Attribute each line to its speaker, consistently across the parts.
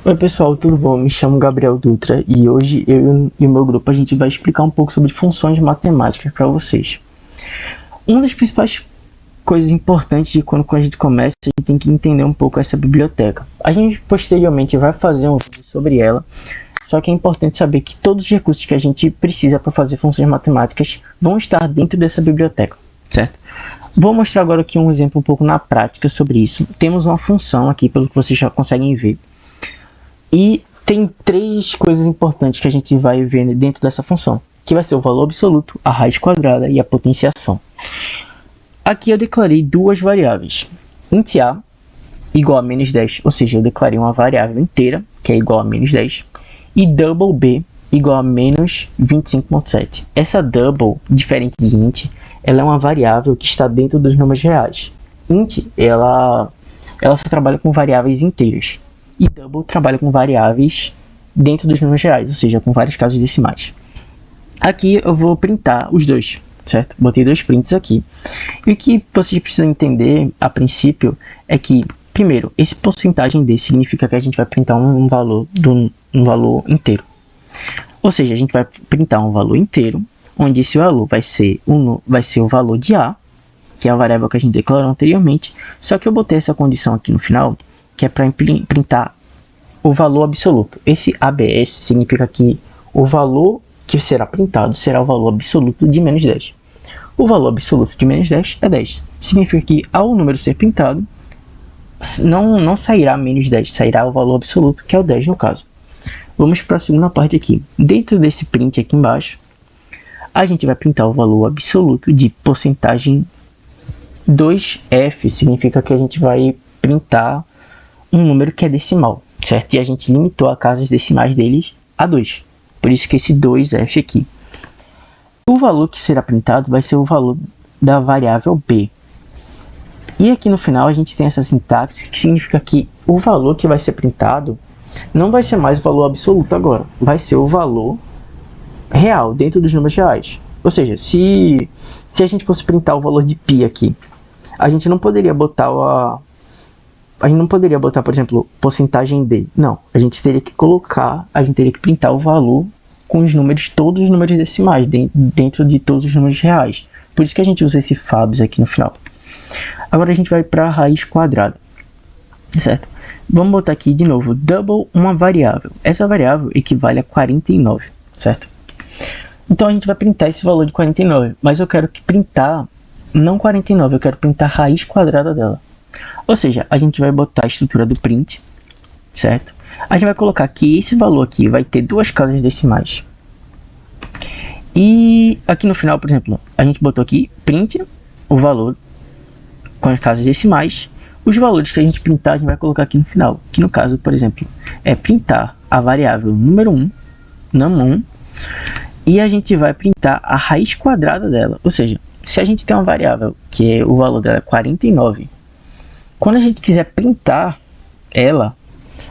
Speaker 1: Oi pessoal, tudo bom? Me chamo Gabriel Dutra e hoje eu e o meu grupo a gente vai explicar um pouco sobre funções matemáticas para vocês. Uma das principais coisas importantes de quando a gente começa, a gente tem que entender um pouco essa biblioteca. A gente posteriormente vai fazer um vídeo sobre ela, só que é importante saber que todos os recursos que a gente precisa para fazer funções matemáticas vão estar dentro dessa biblioteca, certo? Vou mostrar agora aqui um exemplo um pouco na prática sobre isso. Temos uma função aqui, pelo que vocês já conseguem ver. E tem três coisas importantes que a gente vai ver dentro dessa função, que vai ser o valor absoluto, a raiz quadrada e a potenciação. Aqui eu declarei duas variáveis, int a igual a menos 10, ou seja, eu declarei uma variável inteira, que é igual a menos 10, e double b igual a menos 25.7. Essa double, diferente de int, ela é uma variável que está dentro dos números reais. Int, ela só trabalha com variáveis inteiras. E double trabalha com variáveis dentro dos números reais, ou seja, com várias casas decimais. Aqui eu vou printar os dois, certo? Botei dois prints aqui. E o que vocês precisam entender, a princípio, é que, primeiro, esse porcentagem D significa que a gente vai printar um valor inteiro. Ou seja, a gente vai printar um valor inteiro, onde esse valor vai ser o valor de A, que é a variável que a gente declarou anteriormente, só que eu botei essa condição aqui no final, que é para printar o valor absoluto. Esse ABS significa que o valor que será printado será o valor absoluto de menos 10. O valor absoluto de menos 10 é 10. Significa que ao número ser printado, não sairá menos 10, sairá o valor absoluto, que é o 10 no caso. Vamos para a segunda parte aqui. Dentro desse print aqui embaixo, a gente vai printar o valor absoluto de porcentagem 2f, significa que a gente vai printar um número que é decimal, certo? E a gente limitou a casas decimais deles a 2. Por isso que esse 2f aqui. O valor que será printado vai ser o valor da variável b. E aqui no final a gente tem essa sintaxe que significa que o valor que vai ser printado não vai ser mais o valor absoluto agora. Vai ser o valor real dentro dos números reais. Ou seja, se a gente fosse printar o valor de π aqui, a gente não poderia botar por exemplo, porcentagem D. Não, a gente teria que printar o valor com os números, todos os números decimais, dentro de todos os números reais. Por isso que a gente usa esse fabs aqui no final. Agora a gente vai para a raiz quadrada, certo? Vamos botar aqui de novo, double uma variável. Essa variável equivale a 49, certo? Então a gente vai printar esse valor de 49, mas eu quero que printar, não 49, eu quero printar a raiz quadrada dela. Ou seja, a gente vai botar a estrutura do print, certo? A gente vai colocar que esse valor aqui vai ter duas casas decimais. E aqui no final, por exemplo, a gente botou aqui print, o valor com as casas decimais. Os valores que a gente printar, a gente vai colocar aqui no final. Que no caso, por exemplo, é printar a variável número 1, num1, e a gente vai printar a raiz quadrada dela. Ou seja, se a gente tem uma variável que o valor dela é 49, quando a gente quiser printar ela,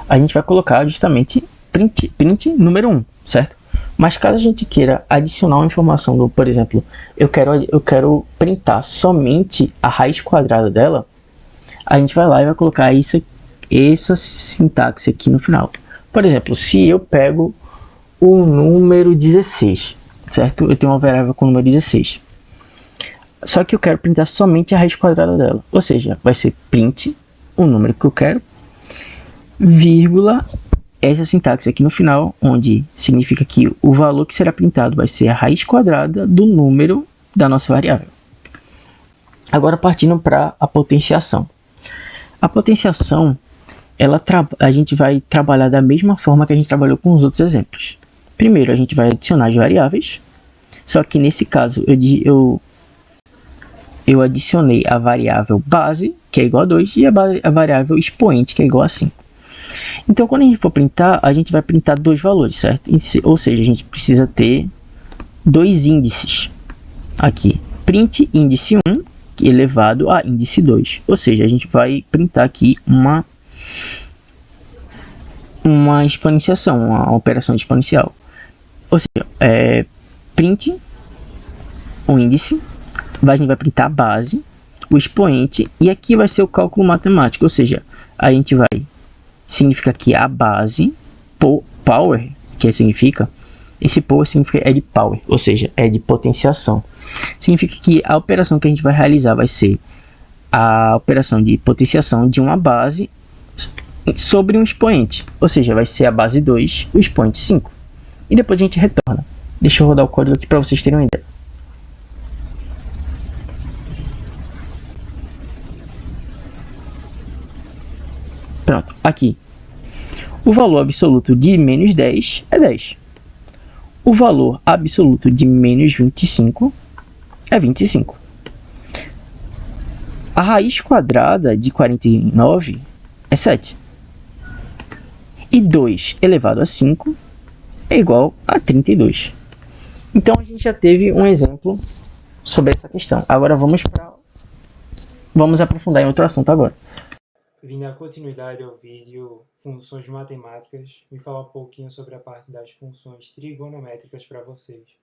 Speaker 1: a gente vai colocar justamente print número 1, certo? Mas caso a gente queira adicionar uma informação, por exemplo, eu quero printar somente a raiz quadrada dela, a gente vai lá e vai colocar essa sintaxe aqui no final. Por exemplo, se eu pego o número 16, certo? Eu tenho uma variável com o número 16. Só que eu quero printar somente a raiz quadrada dela. Ou seja, vai ser print, o número que eu quero, vírgula, essa sintaxe aqui no final, onde significa que o valor que será printado vai ser a raiz quadrada do número da nossa variável. Agora partindo para a potenciação. A potenciação, a gente vai trabalhar da mesma forma que a gente trabalhou com os outros exemplos. Primeiro, a gente vai adicionar as variáveis, só que nesse caso eu adicionei a variável base, que é igual a 2, e a variável expoente, que é igual a 5. Então, quando a gente for printar, a gente vai printar dois valores, certo? Ou seja, a gente precisa ter dois índices aqui. Print índice 1 elevado a índice 2. Ou seja, a gente vai printar aqui uma exponenciação, uma operação exponencial. Ou seja, print o índice, a gente vai printar a base, o expoente, e aqui vai ser o cálculo matemático, ou seja, a gente vai significa que a base, power, que significa, esse power significa é de power, ou seja, é de potenciação. Significa que a operação que a gente vai realizar vai ser a operação de potenciação de uma base sobre um expoente, ou seja, vai ser a base 2, o expoente 5. E depois a gente retorna. Deixa eu rodar o código aqui para vocês terem uma ideia. Pronto, aqui. O valor absoluto de menos 10 é 10. O valor absoluto de menos 25 é 25. A raiz quadrada de 49 é 7. E 2 elevado a 5 é igual a 32. Então a gente já teve um exemplo sobre essa questão. Agora vamos aprofundar em outro assunto agora.
Speaker 2: Vindo a continuidade ao vídeo Funções Matemáticas, me falar um pouquinho sobre a parte das funções trigonométricas para vocês.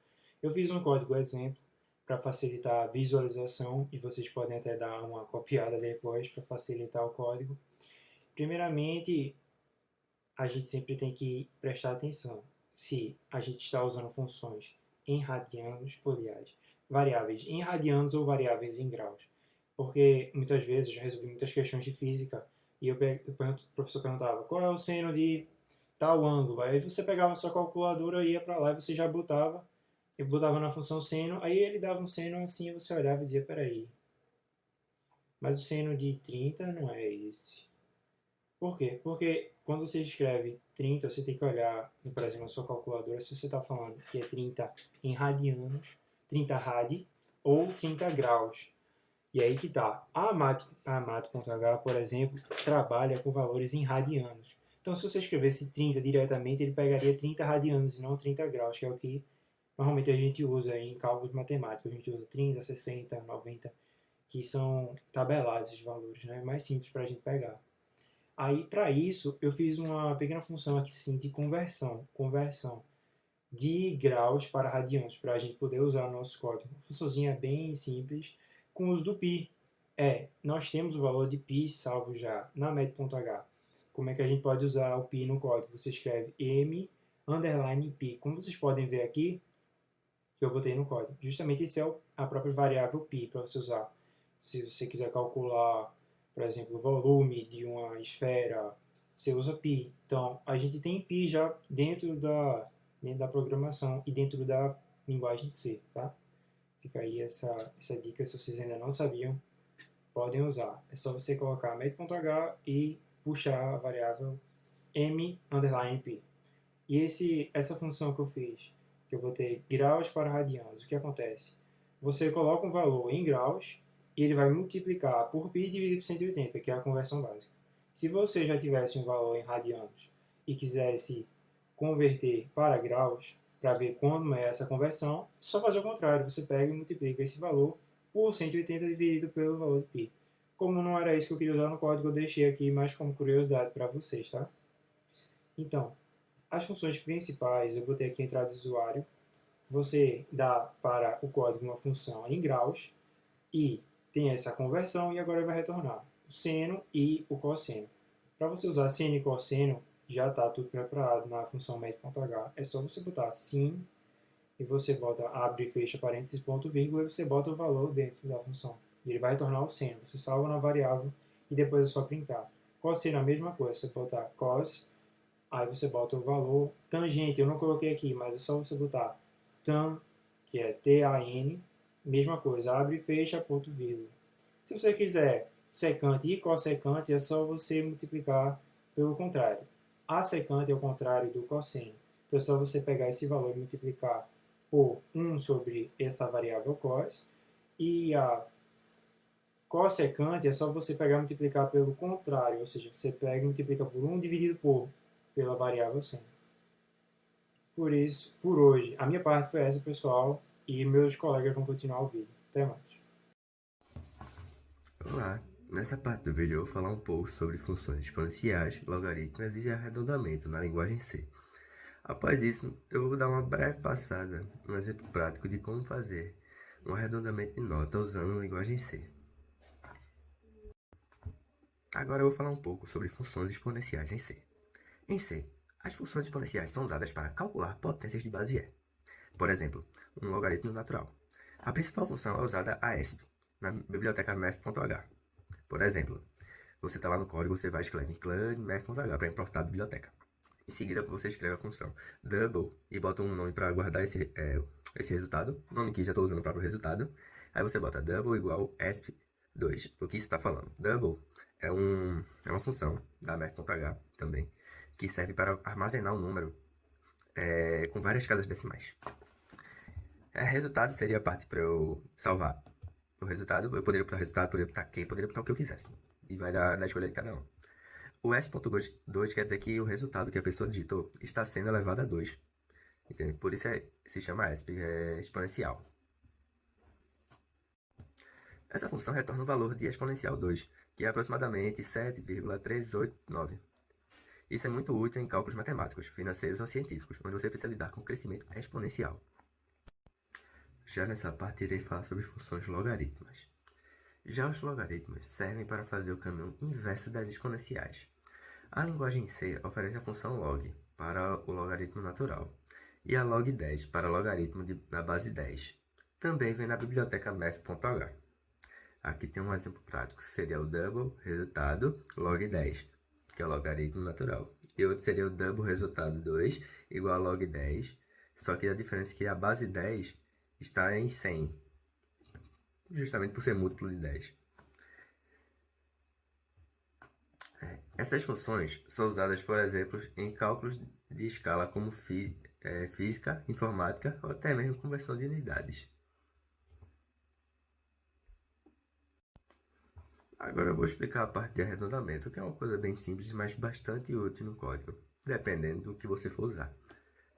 Speaker 2: Eu fiz um código exemplo para facilitar a visualização e vocês podem até dar uma copiada depois para facilitar o código. Primeiramente, a gente sempre tem que prestar atenção se a gente está usando funções em radianos, aliás, variáveis em radianos ou variáveis em graus. Porque muitas vezes eu já resolvi muitas questões de física e o professor perguntava qual é o seno de tal ângulo. Aí você pegava a sua calculadora, ia para lá e você já botava na função seno, aí ele dava um seno assim e você olhava e dizia, peraí, mas o seno de 30 não é esse. Por quê? Porque quando você escreve 30, você tem que olhar, por exemplo, na sua calculadora, se você está falando que é 30 em radianos, 30 rad ou 30 graus. E aí que tá. A mat.h, por exemplo, trabalha com valores em radianos. Então, se você escrevesse 30 diretamente, ele pegaria 30 radianos e não 30 graus, que é o que normalmente a gente usa em cálculos matemáticos. A gente usa 30, 60, 90, que são tabelados esses valores, né? Mais simples para a gente pegar. Aí, para isso, eu fiz uma pequena função aqui sim, de conversão de graus para radianos, para a gente poder usar o nosso código. A funçãozinha é bem simples, com o uso do π. Nós temos o valor de π salvo já na met.h. Como é que a gente pode usar o π no código? Você escreve m underline π. Como vocês podem ver aqui, que eu botei no código. Justamente esse é a própria variável π para você usar. Se você quiser calcular, por exemplo, o volume de uma esfera, você usa π. Então, a gente tem π já dentro da programação e dentro da linguagem C, tá? Fica aí essa dica, se vocês ainda não sabiam, podem usar. É só você colocar met.h e puxar a variável m underline π. E essa função que eu fiz, que eu botei graus para radianos, o que acontece? Você coloca um valor em graus e ele vai multiplicar por π dividido por 180, que é a conversão básica. Se você já tivesse um valor em radianos e quisesse converter para graus, para ver como é essa conversão, é só fazer o contrário. Você pega e multiplica esse valor por 180 dividido pelo valor de π. Como não era isso que eu queria usar no código, eu deixei aqui mais como curiosidade para vocês, tá? Então, as funções principais, eu botei aqui a entrada de usuário. Você dá para o código uma função em graus e tem essa conversão e agora vai retornar o seno e o cosseno. Para você usar seno e cosseno, já está tudo preparado na função met.h. É só você botar sim e você bota abre e fecha parênteses, ponto, vírgula, e você bota o valor dentro da função. E ele vai retornar o seno. Você salva na variável e depois é só printar. Cosseno é a mesma coisa. Você botar cos, aí você bota o valor. Tangente, eu não coloquei aqui, mas é só você botar tan, que é T-A-N, mesma coisa, abre e fecha, ponto, vírgula. Se você quiser secante e cossecante, é só você multiplicar pelo contrário. A secante é o contrário do cosseno. Então é só você pegar esse valor e multiplicar por 1 sobre essa variável cos. E a cossecante é só você pegar e multiplicar pelo contrário, ou seja, você pega e multiplica por 1 dividido pela variável seno. Por isso, por hoje, a minha parte foi essa, pessoal, e meus colegas vão continuar o vídeo. Até mais.
Speaker 3: Olá, nessa parte do vídeo eu vou falar um pouco sobre funções exponenciais, logarítmicas e arredondamento na linguagem C. Após isso, eu vou dar uma breve passada, um exemplo prático de como fazer um arredondamento de nota usando a linguagem C. Agora eu vou falar um pouco sobre funções exponenciais em C. Em C, as funções exponenciais são usadas para calcular potências de base E. Por exemplo, um logaritmo natural. A principal função é usada a ESP, na biblioteca math.h. Por exemplo, você está lá no código, você vai escrever include math.h para importar a biblioteca. Em seguida, você escreve a função double e bota um nome para guardar esse resultado, o nome que já estou usando para o resultado. Aí você bota double igual ESP2. O que isso está falando? Double é uma função da math.h também, que serve para armazenar um número com várias casas decimais. Resultado seria a parte para eu salvar o resultado. Eu poderia botar resultado, poderia botar Q, poderia botar o que eu quisesse. E vai dar da escolha de cada um. O S.2 quer dizer que o resultado que a pessoa digitou está sendo elevado a 2. Entende? Por isso se chama ESP, exponencial. Essa função retorna o valor de exponencial 2, que é aproximadamente 7,389. Isso é muito útil em cálculos matemáticos, financeiros ou científicos, onde você precisa lidar com crescimento exponencial. Já nessa parte irei falar sobre funções logarítmicas. Já os logaritmos servem para fazer o caminho inverso das exponenciais. A linguagem C oferece a função log para o logaritmo natural e a log10 para o logaritmo da base 10. Também vem na biblioteca math.h. Aqui tem um exemplo prático, seria o double resultado log10, que é o logaritmo natural. E outro seria o double resultado 2 igual a log10, só que a diferença é que a base 10 está em 100, justamente por ser múltiplo de 10. Essas funções são usadas, por exemplo, em cálculos de escala como física, informática ou até mesmo conversão de unidades. Agora eu vou explicar a parte de arredondamento, que é uma coisa bem simples, mas bastante útil no código, dependendo do que você for usar.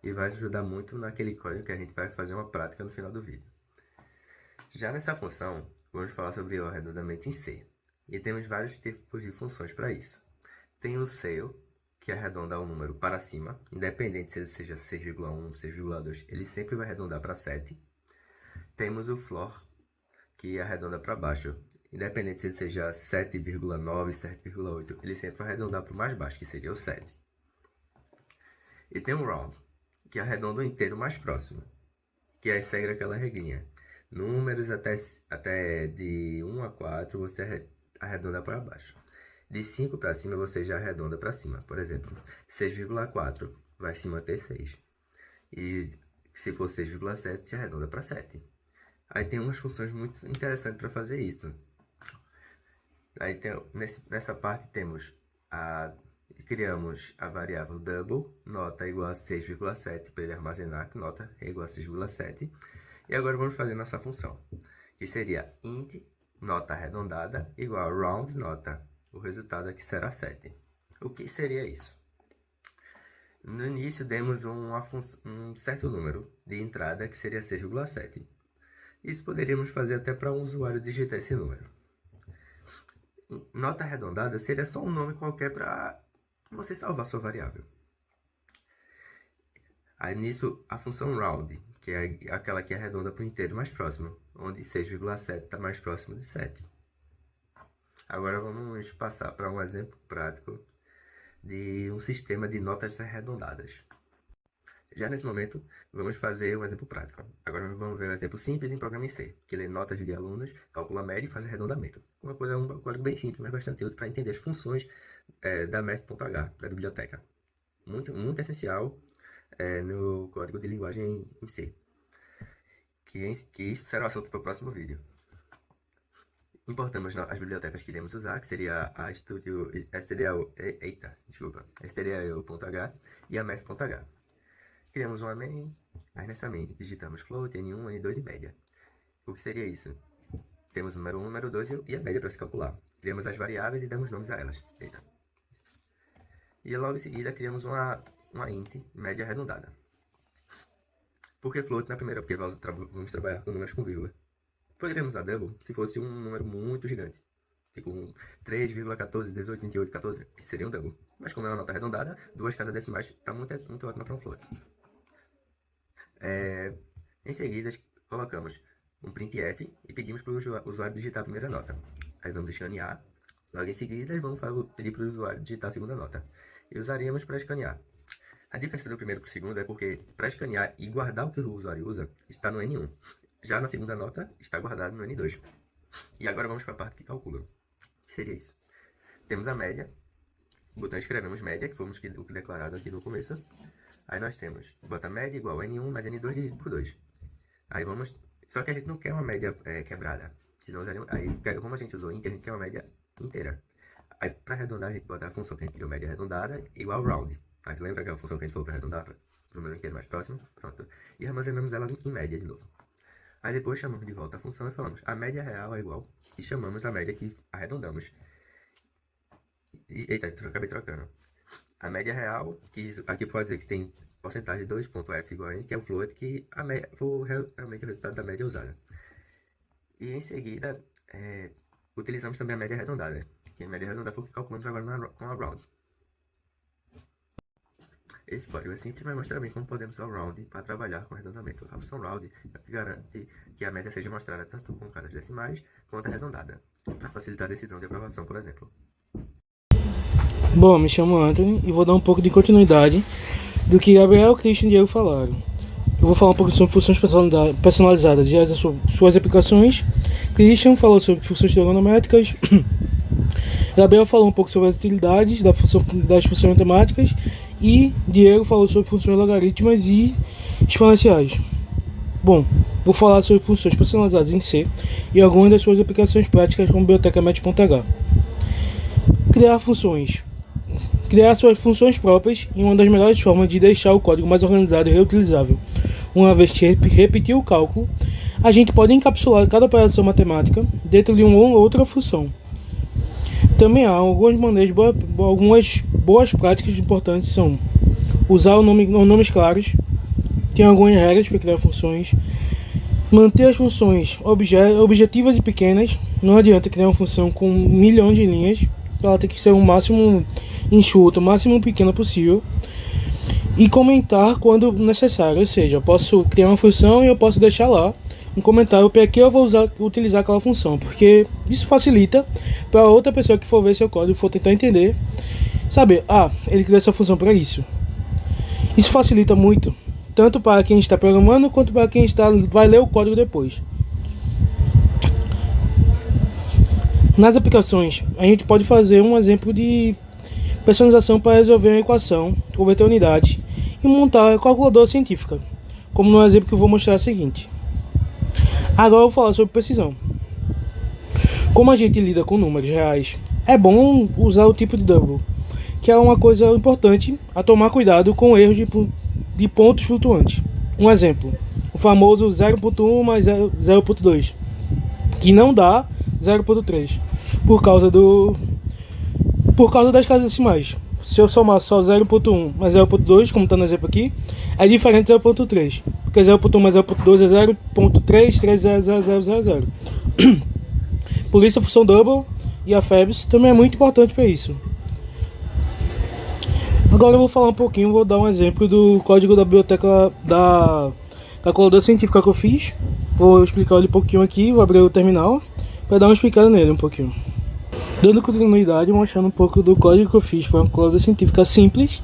Speaker 3: E vai ajudar muito naquele código que a gente vai fazer uma prática no final do vídeo. Já nessa função, vamos falar sobre o arredondamento em C. E temos vários tipos de funções para isso. Tem o ceil, que arredonda o número para cima, independente se ele seja 6,1, 6,2, ele sempre vai arredondar para 7. Temos o floor, que arredonda para baixo, independente se ele seja 7,9, 7,8, ele sempre vai arredondar para o mais baixo, que seria o 7. E tem o round, que arredonda o inteiro mais próximo, que aí segue aquela regrinha. Números até de 1 a 4 você arredonda para baixo. De 5 para cima você já arredonda para cima. Por exemplo, 6,4 vai se manter 6. E se for 6,7 se arredonda para 7. Aí tem umas funções muito interessantes para fazer isso. Aí nessa parte criamos a variável double, nota igual a 6,7 para ele armazenar, que nota é igual a 6,7. E agora vamos fazer nossa função, que seria int nota arredondada igual a round nota. O resultado aqui será 7. O que seria isso? No início demos um certo número de entrada que seria 6,7. Isso poderíamos fazer até para um usuário digitar esse número. Nota arredondada seria só um nome qualquer para você salvar sua variável. Aí nisso a função round, que é aquela que arredonda para o inteiro mais próximo, onde 6,7 está mais próximo de 7. Agora vamos passar para um exemplo prático de um sistema de notas arredondadas. Já nesse momento, vamos fazer um exemplo prático. Agora vamos ver um exemplo simples em programa em C, que lê notas de alunos, calcula a média e faz arredondamento. Um código bem simples, mas bastante útil para entender as funções da math.h, da biblioteca. Muito essencial no código de linguagem em C. Que isso será o assunto para o próximo vídeo. Importamos as bibliotecas que iremos usar, que seria a stdio.h e a math.h. Criamos uma main, aí nessa main digitamos float, n1, n2 e média. O que seria isso? Temos o número 1, o número 2 e a média para se calcular. Criamos as variáveis e damos nomes a elas. Eita. E logo em seguida criamos uma int, média arredondada. Por que float na primeira? Porque vamos trabalhar com números com vírgula. Poderíamos usar double se fosse um número muito gigante. Tipo 3,14, 18, 28, 14, que seria um double. Mas como é uma nota arredondada, duas casas decimais está muito ótima para um float. Em seguida, colocamos um printf e pedimos para o usuário digitar a primeira nota. Aí vamos escanear Logo em seguida, vamos pedir para o usuário digitar a segunda nota. E usaríamos para escanear. A diferença do primeiro para o segundo é porque para escanear e guardar o que o usuário usa, está no N1. Já na segunda nota, está guardado no N2. E agora vamos para a parte que calcula. O que seria isso? Temos a média. O botão escrevemos média, que fomos o que declarado aqui no começo. Aí nós temos, bota média igual N1 mais N2 dividido por 2. Aí vamos, só que a gente não quer uma média quebrada. Senão aí, como a gente usou inter, a gente quer uma média inteira. Aí para arredondar, a gente bota a função que a gente criou, média arredondada, igual round. Aí lembra aquela função que a gente falou para arredondar para o número inteiro mais próximo? Pronto. E armazenamos ela em média de novo. Aí depois chamamos de volta a função e falamos, a média real é igual. E chamamos a média que arredondamos. Eita, acabei trocando. A média real, que aqui pode dizer que tem porcentagem de 2.f igual a n, que é o float, que foi realmente o resultado da média usada. E em seguida, utilizamos também a média arredondada, que a média arredondada foi o que calculamos agora com a round. Esse código é simples, mas mostra bem como podemos usar o round para trabalhar com arredondamento. A opção round garante que a média seja mostrada tanto com casas decimais quanto arredondada, para facilitar a decisão de aprovação, por exemplo.
Speaker 2: Bom, me chamo Anthony e vou dar um pouco de continuidade do que Gabriel, Christian e Diego falaram. Eu vou falar um pouco sobre funções personalizadas e as suas aplicações. Christian falou sobre funções trigonométricas. Gabriel falou um pouco sobre as utilidades das funções matemáticas. E Diego falou sobre funções logarítmicas e exponenciais. Bom, vou falar sobre funções personalizadas em C e algumas das suas aplicações práticas como biblioteca match.h. Criar suas funções próprias é uma das melhores formas de deixar o código mais organizado e reutilizável. Uma vez que repetir o cálculo, a gente pode encapsular cada operação matemática dentro de uma ou outra função. Também há algumas boas práticas importantes são usar nomes claros, tem algumas regras para criar funções, manter as funções objetivas e pequenas, não adianta criar uma função com milhões de linhas, ela tem que ser o máximo enxuta, o máximo pequena possível, e comentar quando necessário, ou seja, eu posso criar uma função e eu posso deixar lá um comentário para que eu vou utilizar aquela função, porque isso facilita para outra pessoa que for ver seu código, for tentar entender, saber, ele criou essa função para isso. Isso facilita muito, tanto para quem está programando, quanto para quem vai ler o código depois. Nas aplicações, a gente pode fazer um exemplo de personalização para resolver uma equação, converter unidades e montar a calculadora científica, como no exemplo que eu vou mostrar a seguinte. Agora eu vou falar sobre precisão. Como a gente lida com números reais, é bom usar o tipo de double, que é uma coisa importante a tomar cuidado com erros de pontos flutuantes. Um exemplo, o famoso 0.1 mais 0.2, que não dá 0.3, por causa das casas decimais. Se eu somar só 0.1 mais 0.2, como está no exemplo aqui, é diferente de 0.3, porque 0.1 mais 0.2 é 0.3300000. Por isso a função double e a FEBS também é muito importante para isso. Agora eu vou falar um pouquinho, vou dar um exemplo do código da biblioteca da calculadora científica que eu fiz. Vou explicar ele um pouquinho aqui, vou abrir o terminal para dar uma explicada nele um pouquinho. Dando continuidade, mostrando um pouco do código que eu fiz para uma calculadora científica simples.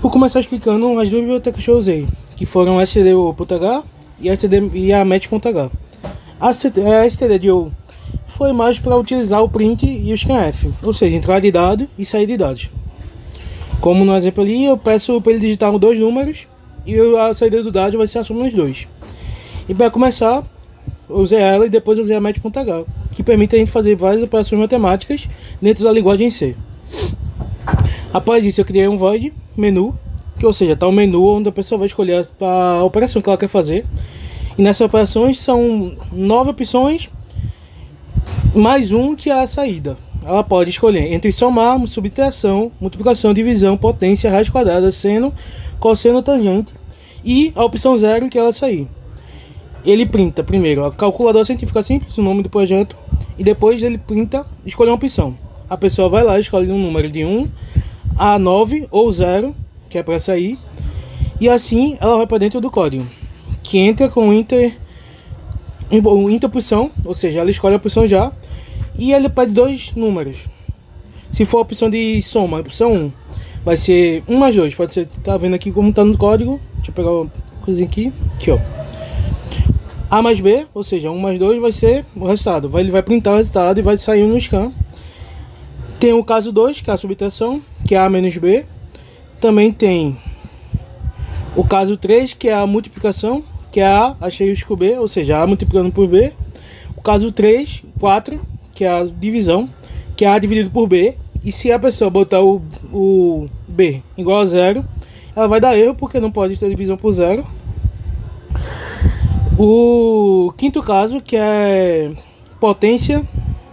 Speaker 2: Vou começar explicando as duas bibliotecas que eu usei, que foram a stdio.h e a match.h. A stdio foi mais para utilizar o print e o scanf, ou seja, entrada de dado e saída de dados. Como no exemplo ali, eu peço para ele digitar dois números e a saída do dado vai ser a soma dos dois. E para começar, eu usei ela e depois eu usei a match.h, que permite a gente fazer várias operações matemáticas dentro da linguagem C. Após isso, eu criei um void menu, que ou seja, está o menu onde a pessoa vai escolher a operação que ela quer fazer. E nessas operações são 9 opções, mais um que é a saída. Ela pode escolher entre somar, subtração, multiplicação, divisão, potência, raiz quadrada, seno, cosseno, tangente e a opção 0 que é ela sair. Ele printa primeiro a calculadora científica simples, o nome do projeto, e depois ele printa escolher uma opção. A pessoa vai lá e escolhe um número de 1 a 9 ou 0, que é para sair, e assim ela vai para dentro do código, que entra com inter opção, ou seja, ela escolhe a opção já,
Speaker 4: e ele pede dois números. Se for a opção de soma, a opção 1 vai ser 1 mais 2, pode ser, tá vendo aqui como tá no código, deixa eu pegar uma coisinha aqui, ó. A mais B, ou seja, 1 mais 2 vai ser o resultado, ele vai printar o resultado e vai sair no scan. Tem o caso 2, que é a subtração, que é A menos B. Também tem o caso 3, que é a multiplicação, que é A asterisco B, ou seja, A multiplicando por B. O caso 3, 4, que é a divisão, que é A dividido por B. E se a pessoa botar o B igual a 0, ela vai dar erro, porque não pode ter divisão por 0. O quinto caso, que é potência,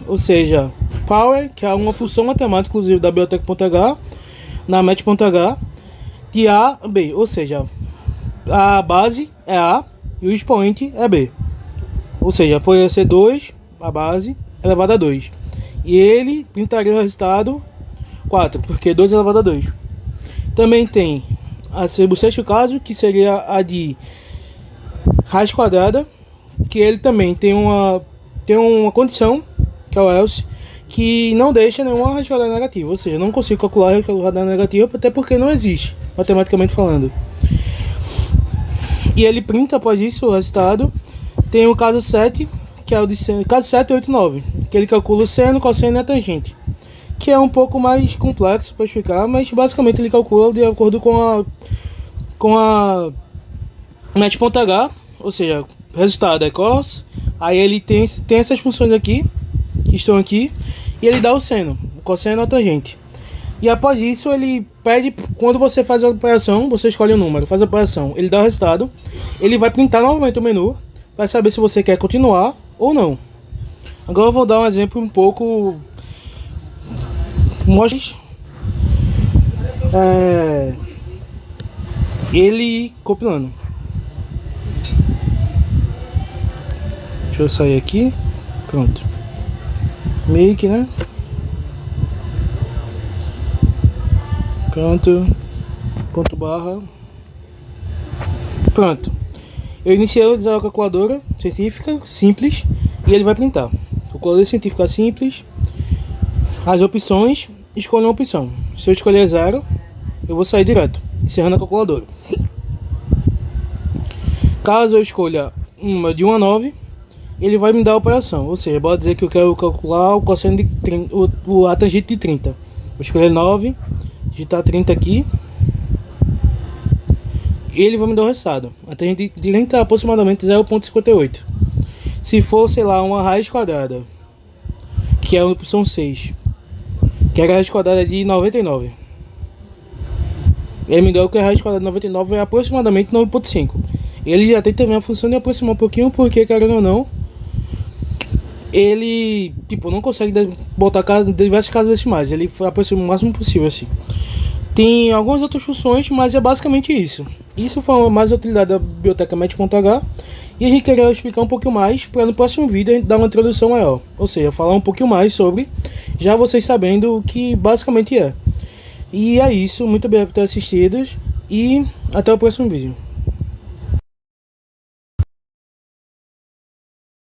Speaker 4: ou seja, power, que é uma função matemática, inclusive da biblioteca.h, na met.h, de A a B, ou seja, a base é A e o expoente é B. Ou seja, poderia ser 2, a base, elevado a 2. E ele printaria o resultado 4, porque 2 elevado a 2. Também tem o sexto caso, que seria a de raiz quadrada, que ele também tem uma condição, que é o else, que não deixa nenhuma raiz quadrada negativa. Ou seja, não consigo calcular a raiz quadrada negativa, até porque não existe, matematicamente falando. E ele printa após isso o resultado. Tem o caso 7, que é o de caso 7, 8 e 9, que ele calcula o seno, cosseno e a tangente, que é um pouco mais complexo para explicar, mas basicamente ele calcula de acordo com a met.h, ou seja, o resultado é cos, aí ele tem essas funções aqui, que estão aqui, e ele dá o seno, o cosseno e a tangente. E após isso ele pede, quando você faz a operação, você escolhe o número, faz a operação, ele dá o resultado, ele vai printar novamente o menu, para saber se você quer continuar ou não. Agora eu vou dar um exemplo um pouco ele compilando. Deixa eu sair aqui. Pronto. Make, né? Pronto. Ponto barra. Pronto. Eu iniciei a usar a calculadora científica simples e ele vai printar. Calculadora científica simples. As opções, escolha uma opção. Se eu escolher 0, eu vou sair direto, encerrando a calculadora. Caso eu escolha uma de 1 a 9, ele vai me dar a operação. Ou seja, pode dizer que eu quero calcular o cosseno de 30, a tangente de 30. Vou escolher 9, digitar 30 aqui. E ele vai me dar o resultado. A tangente de 30 é aproximadamente 0,58. Se for, sei lá, uma raiz quadrada, que é a opção 6, que a raiz quadrada é de 99. Ele me deu que a raiz quadrada de 99 é aproximadamente 9,5. Ele já tem também a função de aproximar um pouquinho, porque, querendo ou não, ele não consegue botar diversas casas decimais. Ele aproxima o máximo possível assim. Tem algumas outras funções, mas é basicamente isso. Isso foi mais a utilidade da biblioteca met.h. E a gente queria explicar um pouquinho mais, para no próximo vídeo a gente dar uma introdução maior. Ou seja, falar um pouquinho mais sobre, já vocês sabendo o que basicamente é. E é isso, muito obrigado por ter assistido e até o próximo vídeo.